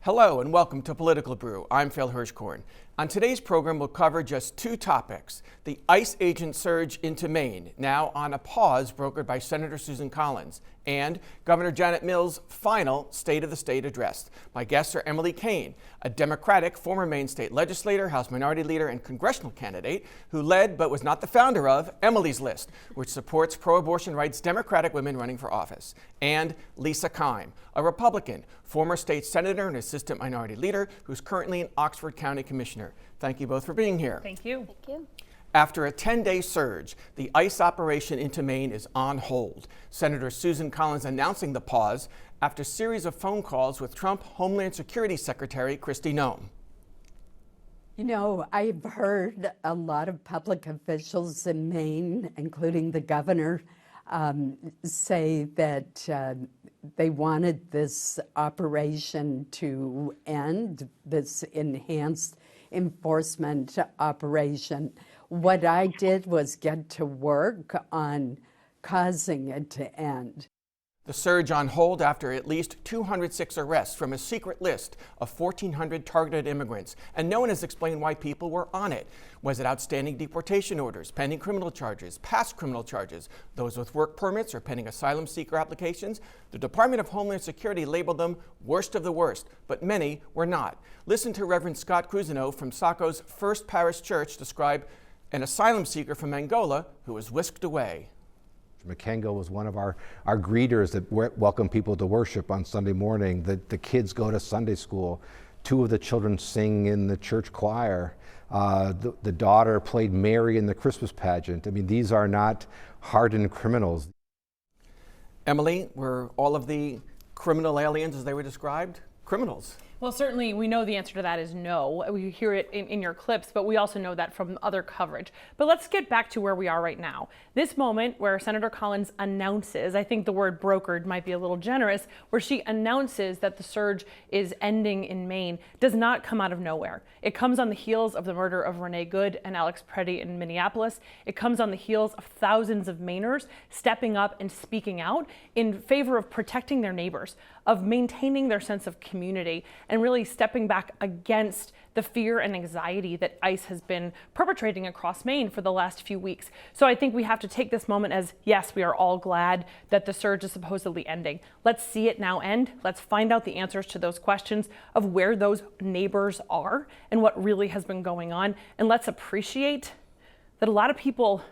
Hello and welcome to Political Brew. I'm Phil Hirschkorn. On today's program, we'll cover just two topics. The ICE agent surge into Maine, now on a pause brokered by Senator Susan Collins, and Governor Janet Mills' final State of the State address. My guests are Emily Cain, a Democratic former Maine state legislator, House Minority Leader, and congressional candidate who led but was not the founder of Emily's List, which supports pro-abortion rights Democratic women running for office, and Lisa Keim, a Republican, former state senator and assistant minority leader who's currently an Oxford County commissioner. Thank you both for being here. Thank you. Thank you. After a 10-day surge, the ICE operation into Maine is on hold. Senator Susan Collins announcing the pause after a series of phone calls with Trump Homeland Security Secretary Kristi Noem. You know, I've heard a lot of public officials in Maine, including the governor, say that they wanted this operation to end, this enhanced enforcement operation. What I did was get to work on causing it to end. The surge on hold after at least 206 arrests from a secret list of 1,400 targeted immigrants, and no one has explained why people were on it. Was it outstanding deportation orders, pending criminal charges, past criminal charges, those with work permits or pending asylum seeker applications? The Department of Homeland Security labeled them worst of the worst, but many were not. Listen to Reverend Scott Cousineau from Saco's First Parish Church describe an asylum seeker from Angola who was whisked away. McKengo was one of our greeters that welcome people to worship on Sunday morning. The kids go to Sunday school. Two of the children sing in the church choir. The daughter played Mary in the Christmas pageant. I mean, these are not hardened criminals. Emily, were all of the criminal aliens, as they were described, criminals? Well, certainly we know the answer to that is no. We hear it in your clips, but we also know that from other coverage. But let's get back to where we are right now. This moment where Senator Collins announces, I think the word brokered might be a little generous, where she announces that the surge is ending in Maine, does not come out of nowhere. It comes on the heels of the murder of Renee Good and Alex Preddy in Minneapolis. It comes on the heels of thousands of Mainers stepping up and speaking out in favor of protecting their neighbors, of maintaining their sense of community, and really stepping back against the fear and anxiety that ICE has been perpetrating across Maine for the last few weeks. So I think we have to take this moment as, yes, we are all glad that the surge is supposedly ending. Let's see it now end. Let's find out the answers to those questions of where those neighbors are and what really has been going on. And let's appreciate that a lot of people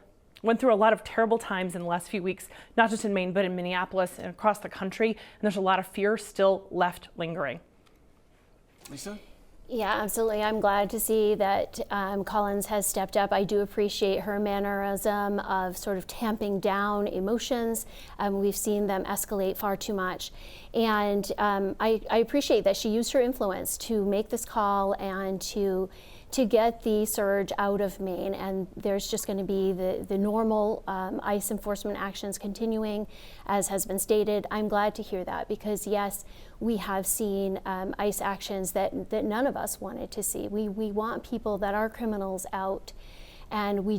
went through a lot of terrible times in the last few weeks, not just in Maine, but in Minneapolis and across the country. And there's a lot of fear still left lingering. Lisa? Yeah, absolutely. I'm glad to see that Collins has stepped up. I do appreciate her mannerism of sort of tamping down emotions. We've seen them escalate far too much. And I appreciate that she used her influence to make this call and to get the surge out of Maine, and there's just going to be the normal ICE enforcement actions continuing, as has been stated. I'm glad to hear that because, yes, we have seen ICE actions that none of us wanted to see. We want people that are criminals out, and we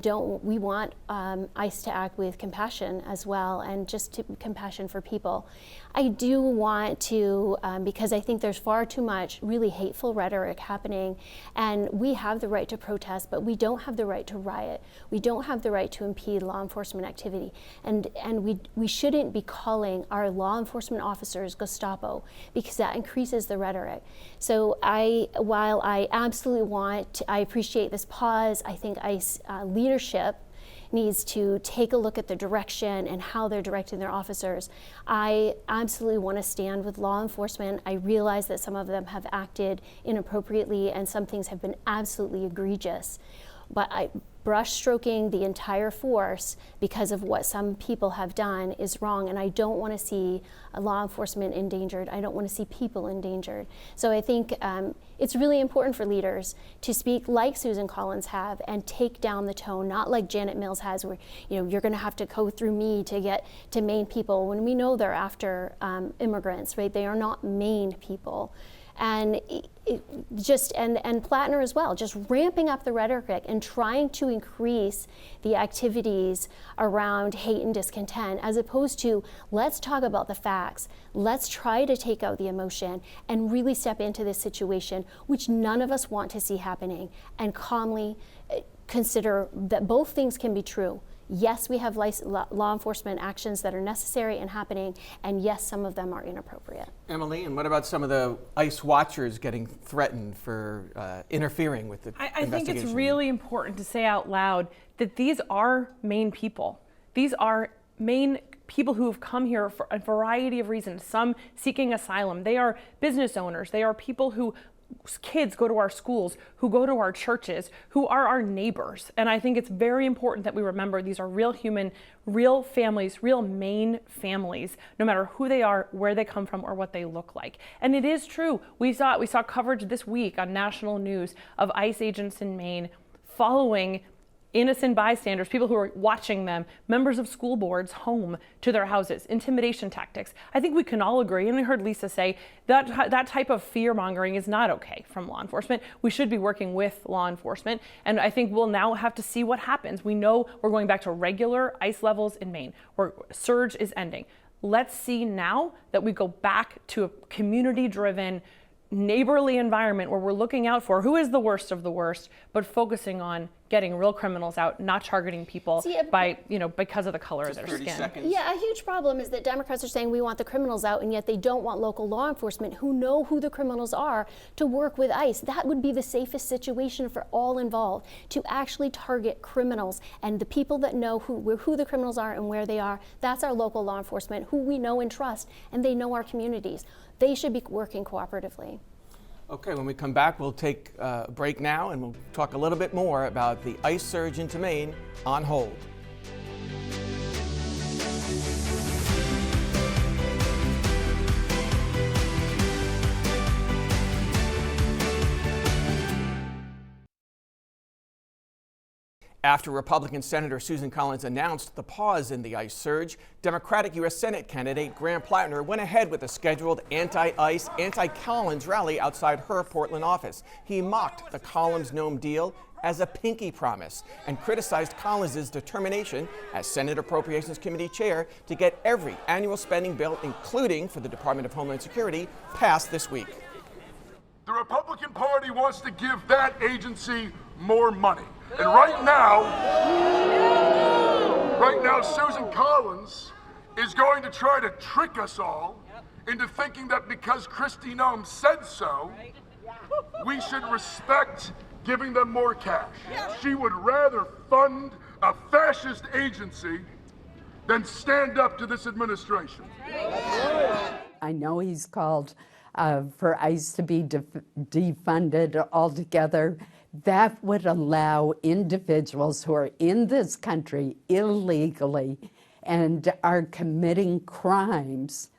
want ICE to act with compassion as well, and just compassion for people. I do want to, because I think there's far too much really hateful rhetoric happening, and we have the right to protest, but we don't have the right to riot. We don't have the right to impede law enforcement activity, and we shouldn't be calling our law enforcement officers Gestapo, because that increases the rhetoric. So while I absolutely I appreciate this pause, I think ICE leadership needs to take a look at the direction and how they're directing their officers. I absolutely want to stand with law enforcement. I realize that some of them have acted inappropriately and some things have been absolutely egregious. But brush stroking the entire force because of what some people have done is wrong, and I don't want to see law enforcement endangered. I don't want to see people endangered. So I think it's really important for leaders to speak like Susan Collins have and take down the tone, not like Janet Mills has, where you're going to have to go through me to get to Maine people, when we know they're after immigrants, right? They are not Maine people. and and Plattner as well, just ramping up the rhetoric and trying to increase the activities around hate and discontent, as opposed to let's talk about the facts, let's try to take out the emotion and really step into this situation, which none of us want to see happening, and calmly consider that both things can be true. Yes, we have law enforcement actions that are necessary and happening, and yes, some of them are inappropriate. Emily, and what about some of the ICE watchers getting threatened for interfering with the I investigation? think it's really important to say out loud that these are Maine people. These are Maine people who have come here for a variety of reasons, some seeking asylum. They are business owners. They are people who kids go to our schools, who go to our churches, who are our neighbors. And I think it's very important that we remember these are real human, real families, real Maine families, no matter who they are, where they come from, or what they look like. And it is true. We saw coverage this week on national news of ICE agents in Maine following innocent bystanders, people who are watching them, members of school boards home to their houses, intimidation tactics. I think we can all agree, and we heard Lisa say that that type of fear mongering is not okay from law enforcement. We should be working with law enforcement, and I think we'll now have to see what happens. We know we're going back to regular ICE levels in Maine, where surge is ending. Let's see now that we go back to a community-driven, neighborly environment where we're looking out for who is the worst of the worst, but focusing on getting real criminals out, not targeting people because of the color of their skin. Seconds. Yeah, a huge problem is that Democrats are saying we want the criminals out, and yet they don't want local law enforcement who know who the criminals are to work with ICE. That would be the safest situation for all involved, to actually target criminals, and the people that know who the criminals are and where they are. That's our local law enforcement, who we know and trust, and they know our communities. They should be working cooperatively. Okay, when we come back, we'll take a break now, and we'll talk a little bit more about the ICE surge into Maine. On hold. After Republican Senator Susan Collins announced the pause in the ICE surge, Democratic U.S. Senate candidate Graham Plattner went ahead with a scheduled anti-ICE, anti-Collins rally outside her Portland office. He mocked the Collins-Nome deal as a pinky promise and criticized Collins' determination as Senate Appropriations Committee chair to get every annual spending bill, including for the Department of Homeland Security, passed this week. The Republican Party wants to give that agency more money. And right now, Susan Collins is going to try to trick us all into thinking that because Kristi Noem said so, we should respect giving them more cash. She would rather fund a fascist agency than stand up to this administration. I know he's called for ICE to be defunded altogether. That would allow individuals who are in this country illegally and are committing crimes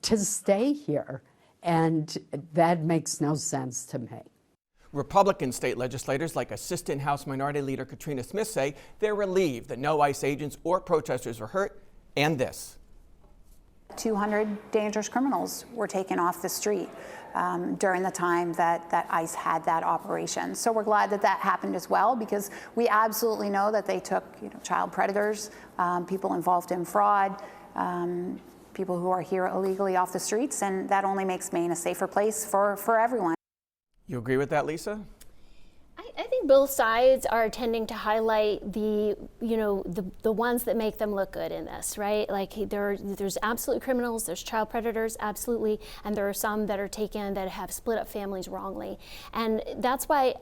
to stay here. And that makes no sense to me. Republican state legislators like Assistant House Minority Leader Katrina Smith say they're relieved that no ICE agents or protesters were hurt, and this. 200 dangerous criminals were taken off the street during the time that ICE had that operation. So we're glad that that happened as well, because we absolutely know that they took child predators, people involved in fraud, people who are here illegally off the streets, and that only makes Maine a safer place for everyone. You agree with that, Lisa? I think both sides are tending to highlight the ones that make them look good in this, right? Like there's absolute criminals, there's child predators, absolutely, and there are some that are taken that have split up families wrongly. And that's why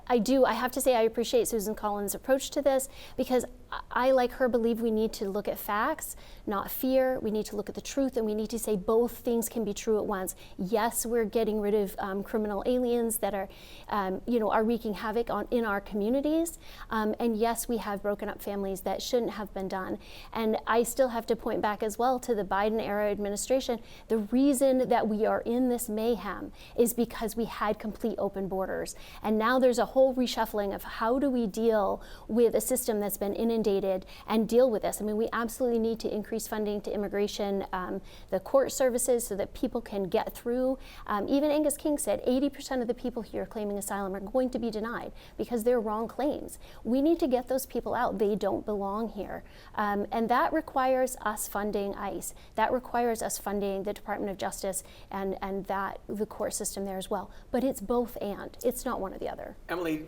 I have to say I appreciate Susan Collins' approach to this, because I, like her, believe we need to look at facts, not fear. We need to look at the truth, and we need to say both things can be true at once. Yes, we're getting rid of criminal aliens that are wreaking havoc in our communities, and yes, we have broken up families that shouldn't have been done. And I still have to point back as well to the Biden-era administration. The reason that we are in this mayhem is because we had complete open borders, and now there's a whole reshuffling of how do we deal with a system that's been inundated inundated and deal with this. I mean, we absolutely need to increase funding to immigration, the court services, so that people can get through. Even Angus King said 80% of the people here claiming asylum are going to be denied because they're wrong claims. We need to get those people out. They don't belong here. And that requires us funding ICE. That requires us funding the Department of Justice and that the court system there as well. But it's both and. It's not one or the other. Emily,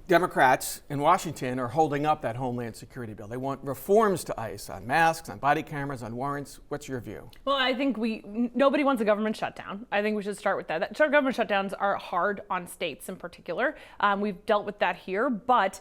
Democrats in Washington are holding up that Homeland Security bill. They want reforms to ICE on masks, on body cameras, on warrants. What's your view? Well, I think nobody wants a government shutdown. I think we should start with that. Government shutdowns are hard on states in particular. We've dealt with that here, but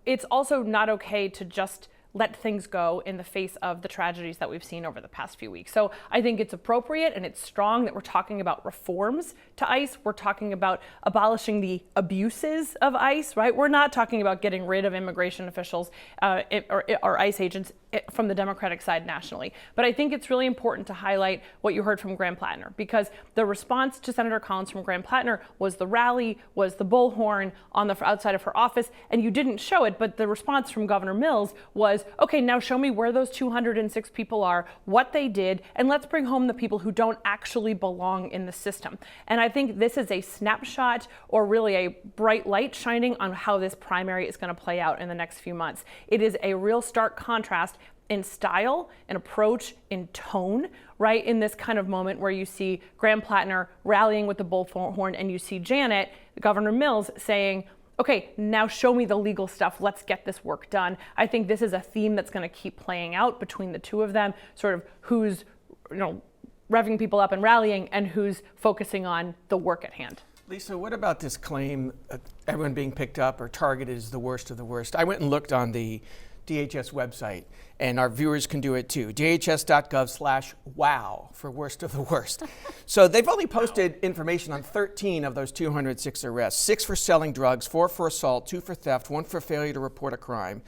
it's also not okay to just let things go in the face of the tragedies that we've seen over the past few weeks. So I think it's appropriate and it's strong that we're talking about reforms to ICE. We're talking about abolishing the abuses of ICE, right? We're not talking about getting rid of immigration officials or ICE agents from the Democratic side nationally. But I think it's really important to highlight what you heard from Graham Plattner, because the response to Senator Collins from Graham Plattner was the rally, was the bullhorn on the outside of her office, and you didn't show it, but the response from Governor Mills was, okay, now show me where those 206 people are, what they did, and let's bring home the people who don't actually belong in the system. And I think this is a snapshot, or really a bright light shining on how this primary is going to play out in the next few months. It is a real stark contrast in style, in approach, in tone, right? In this kind of moment where you see Graham Plattner rallying with the bullhorn and you see Janet, Governor Mills, saying, okay, now show me the legal stuff. Let's get this work done. I think this is a theme that's going to keep playing out between the two of them, sort of who's, revving people up and rallying and who's focusing on the work at hand. Lisa, what about this claim that everyone being picked up or targeted is the worst of the worst? I went and looked on the DHS website, and our viewers can do it too. DHS.gov/wow for worst of the worst. So they've only posted information on 13 of those 206 arrests, 6 for selling drugs, 4 for assault, 2 for theft, 1 for failure to report a crime.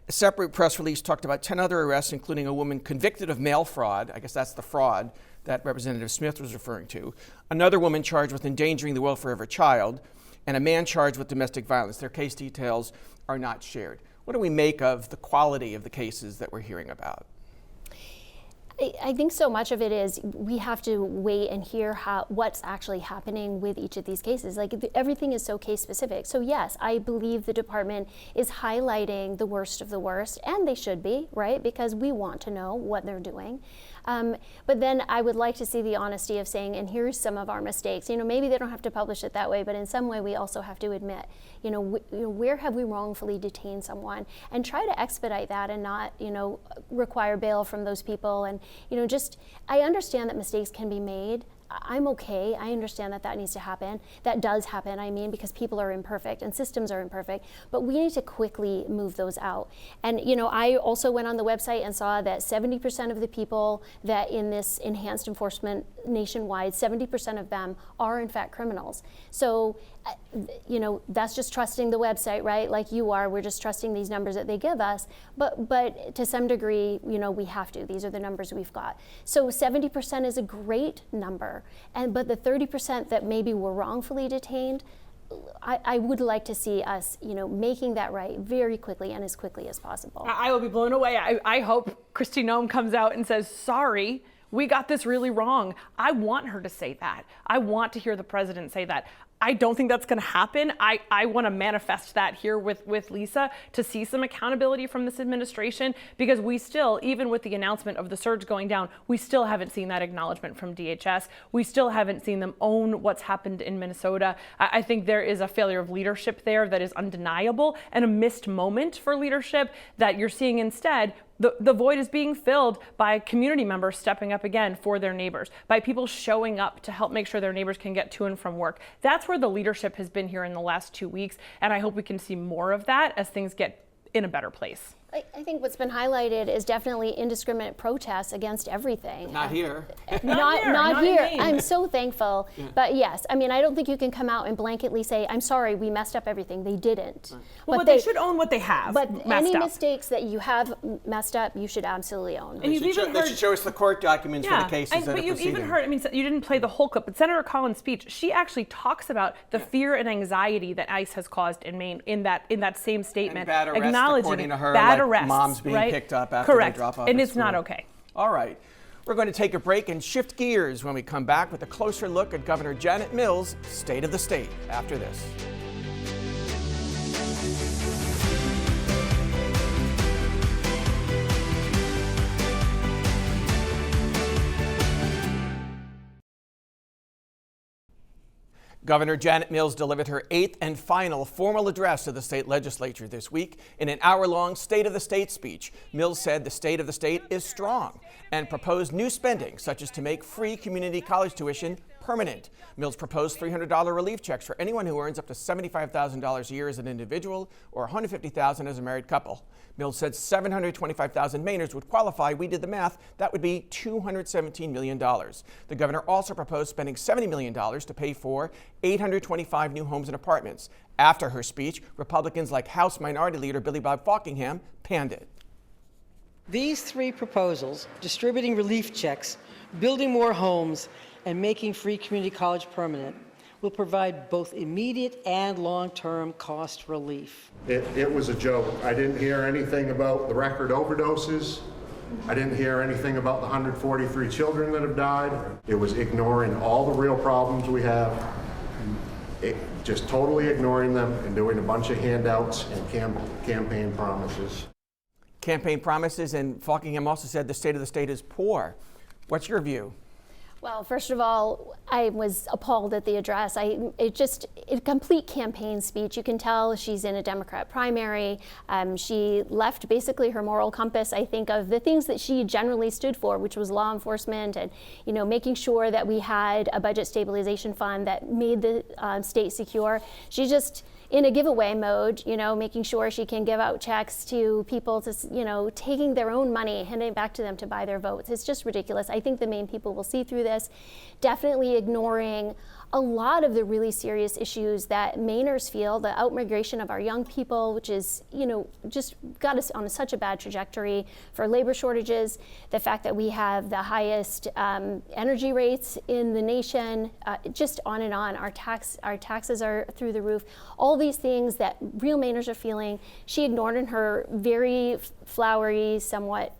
A separate press release talked about 10 other arrests, including a woman convicted of mail fraud. I guess that's the fraud that Representative Smith was referring to. Another woman charged with endangering the welfare of her child, and a man charged with domestic violence. Their case details are not shared. What do we make of the quality of the cases that we're hearing about? I think so much of it is we have to wait and hear what's actually happening with each of these cases. Like everything is so case specific. So yes, I believe the department is highlighting the worst of the worst, and they should be, right? Because we want to know what they're doing. But then I would like to see the honesty of saying, and here's some of our mistakes. Maybe they don't have to publish it that way, but in some way we also have to admit, where have we wrongfully detained someone, and try to expedite that and not, require bail from those people. And, I understand that mistakes can be made. I'm okay. I understand that needs to happen. That does happen, because people are imperfect and systems are imperfect, but we need to quickly move those out. And, I also went on the website and saw that 70% of the people that in this enhanced enforcement nationwide, 70% of them are in fact criminals. So, that's just trusting the website, right? Like you are, we're just trusting these numbers that they give us. But to some degree, we have to. These are the numbers we've got. So 70% is a great number. But the 30% that maybe were wrongfully detained, I would like to see us, making that right very quickly and as quickly as possible. I will be blown away. I hope Kristi Noem comes out and says, sorry, we got this really wrong. I want her to say that. I want to hear the president say that. I don't think that's going to happen. I want to manifest that here with Lisa, to see some accountability from this administration, because we still, even with the announcement of the surge going down, we still haven't seen that acknowledgement from DHS. We still haven't seen them own what's happened in Minnesota. I think there is a failure of leadership there that is undeniable, and a missed moment for leadership that you're seeing instead. The void is being filled by community members stepping up again for their neighbors, by people showing up to help make sure their neighbors can get to and from work. That's where the leadership has been here in the last 2 weeks, and I hope we can see more of that as things get in a better place. I think what's been highlighted is definitely indiscriminate protests against everything. Not here. Not here. I'm so thankful. Yeah. But yes, I don't think you can come out and blanketly say, I'm sorry, we messed up everything. They didn't. Right. Well, but they should own what they have. But any mistakes that you have messed up, you should absolutely own. And they should show us the court documents for the cases that are proceeding. But you've even heard, you didn't play the whole clip, but Senator Collins' speech, she actually talks about the fear and anxiety that ICE has caused in Maine in that same statement, and bad arrests, acknowledging according to her, bad bad arrests. Moms being right? picked up after Correct. they drop off and at it's not school. okay. All right. We're going to take a break and shift gears when we come back with a closer look at Governor Janet Mills' State of the State after this. Governor Janet Mills delivered her 8th and final formal address to the state legislature this week. In an hour-long State of the State speech, Mills said the state of the state is strong and proposed new spending, such as to make free community college tuition permanent. Mills proposed $300 relief checks for anyone who earns up to $75,000 a year as an individual or $150,000 as a married couple. Mills said 725,000 Mainers would qualify. We did the math. That would be $217 million. The governor also proposed spending $70 million to pay for 825 new homes and apartments. After her speech, Republicans like House Minority Leader Billy Bob Falkingham panned it. These three proposals, distributing relief checks, building more homes, and making free community college permanent, will provide both immediate and long-term cost relief. It was a joke. I didn't hear anything about the record overdoses. I didn't hear anything about the 143 children that have died. It was ignoring all the real problems we have, just totally ignoring them and doing a bunch of handouts and campaign promises. Campaign promises, and Falkingham also said the state of the state is poor. What's your view? Well, first of all, I was appalled at the address. It's a complete campaign speech. You can tell she's in a Democrat primary. She left basically her moral compass, I think, of the things that she generally stood for, which was law enforcement and, making sure that we had a budget stabilization fund that made the state secure. She's just in a giveaway mode, making sure she can give out checks to people to, taking their own money, handing it back to them to buy their votes. It's just ridiculous. I think the Maine people will see through this. Definitely ignoring a lot of the really serious issues that Mainers feel, the outmigration of our young people, which is, just got us on such a bad trajectory for labor shortages, the fact that we have the highest energy rates in the nation, just on and on. Our taxes are through the roof. All these things that real Mainers are feeling, she ignored in her very flowery, somewhat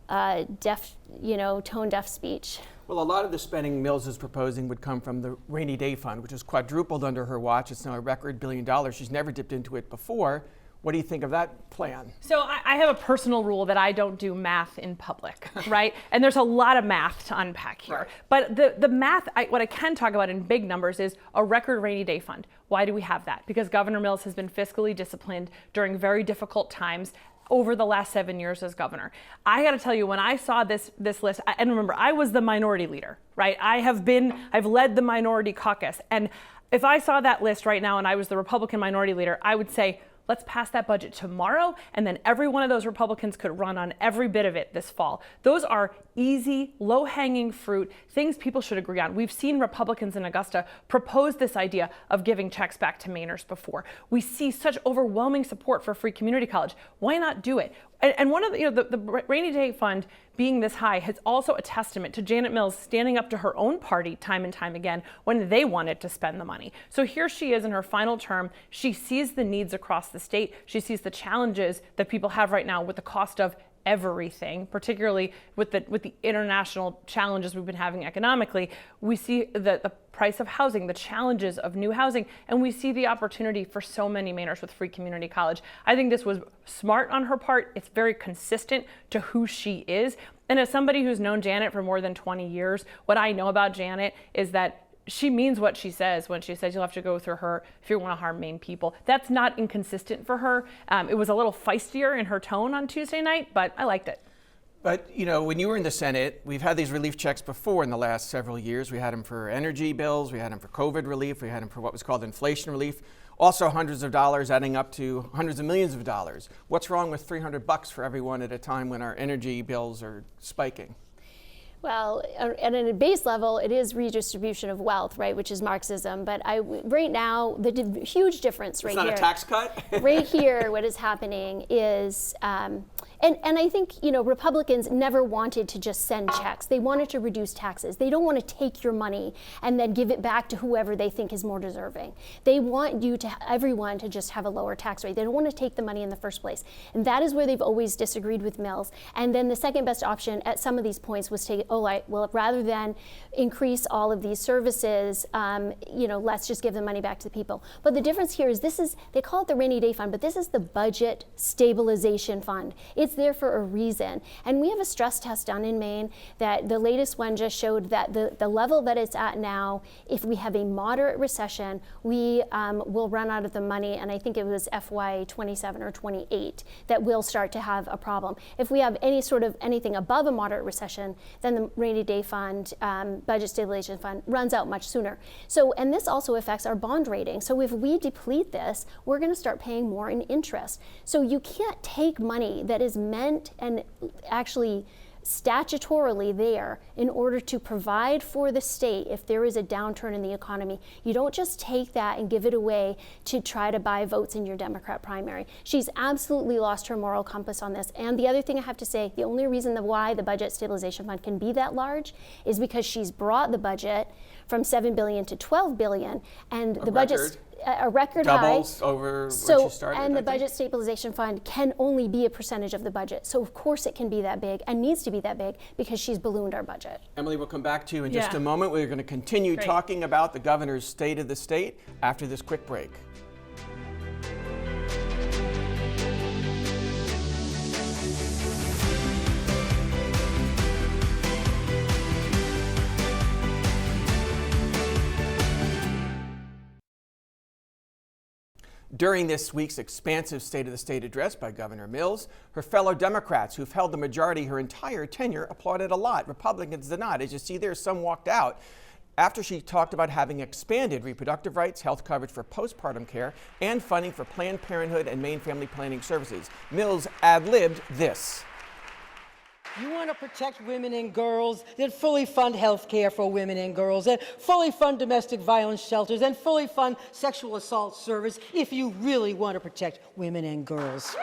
tone-deaf speech. Well, a lot of the spending Mills is proposing would come from the rainy day fund, which has quadrupled under her watch. It's now a record $1 billion. She's never dipped into it before. What do you think of that plan? So I have a personal rule that I don't do math in public, right? And there's a lot of math to unpack here. Right. But the math, what I can talk about in big numbers is a record rainy day fund. Why do we have that? Because Governor Mills has been fiscally disciplined during very difficult times over the last 7 years as governor. I got to tell you, when I saw this list, and remember, I was the minority leader, right? I've led the minority caucus. And if I saw that list right now and I was the Republican minority leader, I would say, let's pass that budget tomorrow, and then every one of those Republicans could run on every bit of it this fall. Those are easy, low-hanging fruit, things people should agree on. We've seen Republicans in Augusta propose this idea of giving checks back to Mainers before. We see such overwhelming support for free community college. Why not do it? And one of the rainy day fund being this high is also a testament to Janet Mills standing up to her own party time and time again when they wanted to spend the money. So here she is in her final term. She sees the needs across the state. She sees the challenges that people have right now with the cost of everything, particularly with the international challenges we've been having economically. We see the price of housing, the challenges of new housing, and we see the opportunity for so many Mainers with free community college. I think this was smart on her part. It's very consistent to who she is. And as somebody who's known Janet for more than 20 years, what I know about Janet is that she means what she says when she says you'll have to go through her if you want to harm Maine people. That's not inconsistent for her. It was a little feistier in her tone on Tuesday night, but I liked it. But, when you were in the Senate, we've had these relief checks before in the last several years. We had them for energy bills, we had them for COVID relief, we had them for what was called inflation relief. Also hundreds of dollars adding up to hundreds of millions of dollars. What's wrong with $300 for everyone at a time when our energy bills are spiking? Well, at a base level, it is redistribution of wealth, right, which is Marxism. But right now, the huge difference right here. It's not a tax cut? Right here, what is happening is, and I think, Republicans never wanted to just send checks. They wanted to reduce taxes. They don't want to take your money and then give it back to whoever they think is more deserving. They want everyone to just have a lower tax rate. They don't want to take the money in the first place. And that is where they've always disagreed with Mills. And then the second best option at some of these points was to, rather than increase all of these services, let's just give the money back to the people. But the difference here is they call it the rainy day fund, but this is the budget stabilization fund. It's there for a reason. And we have a stress test done in Maine that the latest one just showed that the level that it's at now, if we have a moderate recession, we will run out of the money, and I think it was FY 27 or 28 that we'll start to have a problem. If we have anything above a moderate recession, then the rainy day fund, budget stabilization fund, runs out much sooner. So, and this also affects our bond rating. So if we deplete this, we're going to start paying more in interest. So you can't take money that is meant and actually statutorily there in order to provide for the state if there is a downturn in the economy. You don't just take that and give it away to try to buy votes in your Democrat primary. She's absolutely lost her moral compass on this. And the other thing I have to say, the only reason why the budget stabilization fund can be that large is because she's brought the budget from $7 billion to $12 billion, and the budget a record doubles high. Over when she started. And the budget stabilization fund can only be a percentage of the budget. So of course it can be that big and needs to be that big because she's ballooned our budget. Emily, we'll come back to you in just a moment. We're going to continue talking about the governor's state of the state after this quick break. During this week's expansive State of the State address by Governor Mills, her fellow Democrats who've held the majority her entire tenure applauded a lot. Republicans did not. As you see there, some walked out after she talked about having expanded reproductive rights, health coverage for postpartum care, and funding for Planned Parenthood and Maine Family Planning Services. Mills ad-libbed this. You want to protect women and girls, then fully fund health care for women and girls, and fully fund domestic violence shelters, and fully fund sexual assault service if you really want to protect women and girls.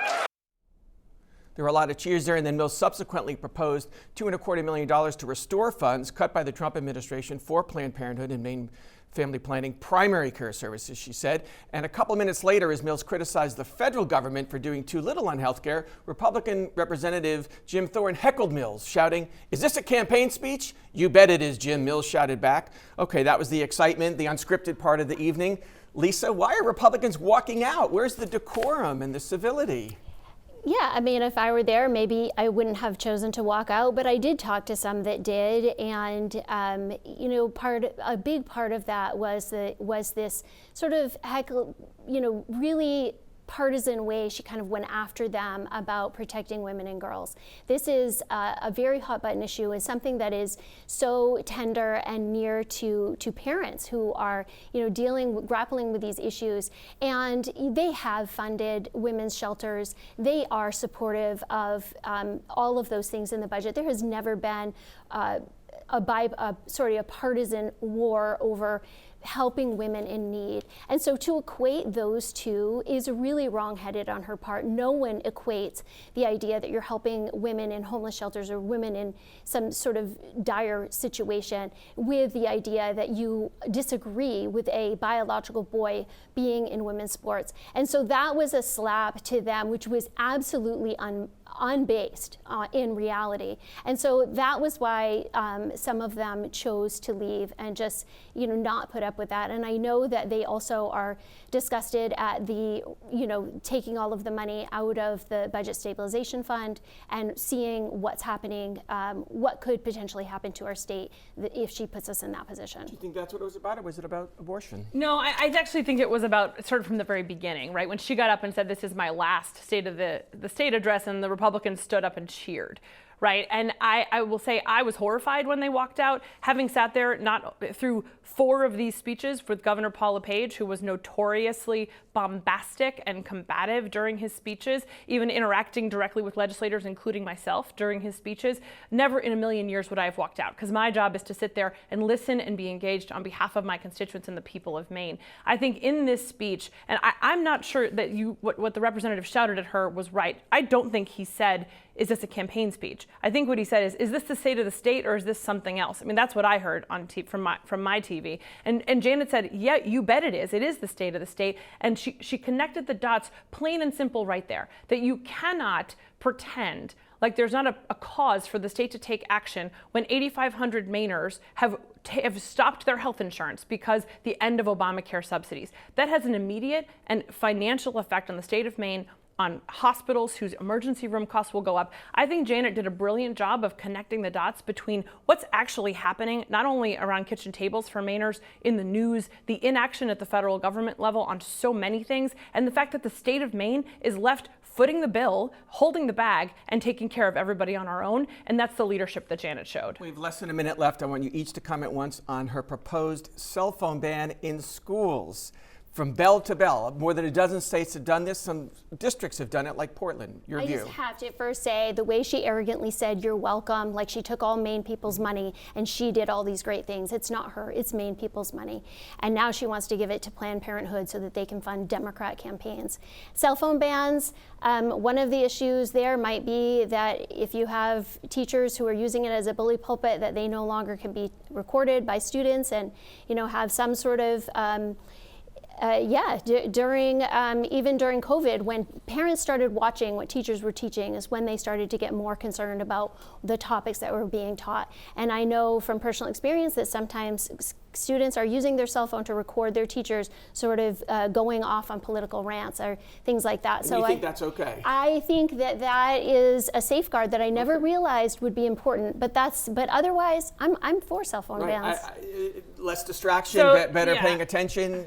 There were a lot of cheers there, and then Mills subsequently proposed $2.25 million to restore funds cut by the Trump administration for Planned Parenthood and Maine Family Planning primary care services, she said. And a couple minutes later, as Mills criticized the federal government for doing too little on health care, Republican Representative Jim Thorne heckled Mills, shouting, "Is this a campaign speech?" "You bet it is, Jim," Mills shouted back. Okay, that was the excitement, the unscripted part of the evening. Lisa, why are Republicans walking out? Where's the decorum and the civility? Yeah, I mean, if I were there, maybe I wouldn't have chosen to walk out, but I did talk to some that did, and a big part of that was this sort of really partisan way she kind of went after them about protecting women and girls. This is a very hot button issue, and something that is so tender and near to parents who are grappling with these issues. And they have funded women's shelters. They are supportive of all of those things in the budget. There has never been a partisan war over helping women in need. And so to equate those two is really wrong-headed on her part. No one equates the idea that you're helping women in homeless shelters or women in some sort of dire situation with the idea that you disagree with a biological boy being in women's sports. And so that was a slap to them, which was absolutely unbased in reality. And so that was why some of them chose to leave and just not put up with that. And I know that they also are disgusted at the taking all of the money out of the budget stabilization fund and seeing what's happening, what could potentially happen to our state if she puts us in that position. Do you think that's what it was about, or was it about abortion? No, I actually think it was about sort of from the very beginning, right? When she got up and said, "This is my last state of the state address," and the Republicans stood up and cheered, right? And I will say I was horrified when they walked out, having sat there not through 4 of these speeches with Governor Paul LePage, who was notoriously bombastic and combative during his speeches, even interacting directly with legislators, including myself, during his speeches. Never in a million years would I have walked out, because my job is to sit there and listen and be engaged on behalf of my constituents and the people of Maine. I think in this speech, and I'm not sure that what the representative shouted at her was right. I don't think he said, is this a campaign speech? I think what he said is this the state of the state, or is this something else? I mean, that's what I heard on from my TV. And Janet said, yeah, you bet it is. It is the state of the state. And she connected the dots, plain and simple, right there, that you cannot pretend like there's not a cause for the state to take action when 8,500 Mainers have stopped their health insurance because the end of Obamacare subsidies. That has an immediate and financial effect on the state of Maine, on hospitals whose emergency room costs will go up. I think Janet did a brilliant job of connecting the dots between what's actually happening, not only around kitchen tables for Mainers, in the news, the inaction at the federal government level on so many things, and the fact that the state of Maine is left footing the bill, holding the bag, and taking care of everybody on our own. And that's the leadership that Janet showed. We have less than a minute left. I want you each to comment once on her proposed cell phone ban in schools. From bell to bell, more than a dozen states have done this. Some districts have done it, like Portland. Your view? I just have to first say, the way she arrogantly said, you're welcome, like she took all Maine people's money and she did all these great things. It's not her, it's Maine people's money. And now she wants to give it to Planned Parenthood so that they can fund Democrat campaigns. Cell phone bans, one of the issues there might be that if you have teachers who are using it as a bully pulpit, that they no longer can be recorded by students and, have some sort of even during COVID, when parents started watching what teachers were teaching, is when they started to get more concerned about the topics that were being taught. And I know from personal experience that sometimes students are using their cell phone to record their teachers sort of going off on political rants or things like that. So you think that's okay? I think that is a safeguard that I never realized would be important. But otherwise, I'm for cell phone bans. Less distraction, better paying attention.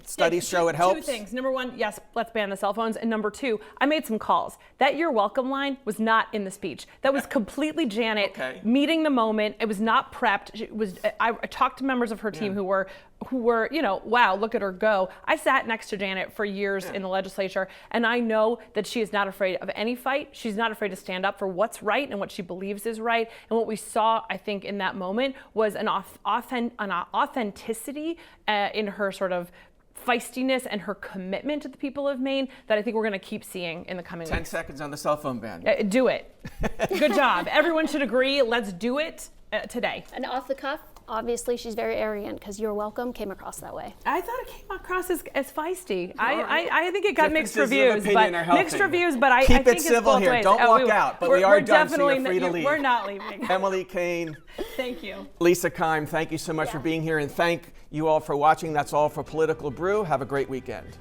Studies show it helps. 2 things. Number 1, yes, let's ban the cell phones. And number 2, I made some calls. That "you're welcome" line was not in the speech. That was completely Janet meeting the moment. It was not prepped. I talked to members of her team who were, wow, look at her go. I sat next to Janet for years in the legislature, and I know that she is not afraid of any fight. She's not afraid to stand up for what's right and what she believes is right. And what we saw, I think, in that moment was an authenticity in her sort of feistiness and her commitment to the people of Maine that I think we're going to keep seeing in the coming 10 weeks. seconds on the cell phone ban. Do it. Good job. Everyone should agree. Let's do it today. And off the cuff, obviously she's very arrogant, because "you're welcome" came across that way. I thought it came across as feisty. I think it got mixed reviews, but I think it's civil here. Ways. Don't walk out, but we are done, so you're free to leave. We're not leaving. Emily, Cain. Thank you. Lisa, Keim, thank you so much for being here, and thank you all for watching. That's all for Political Brew. Have a great weekend.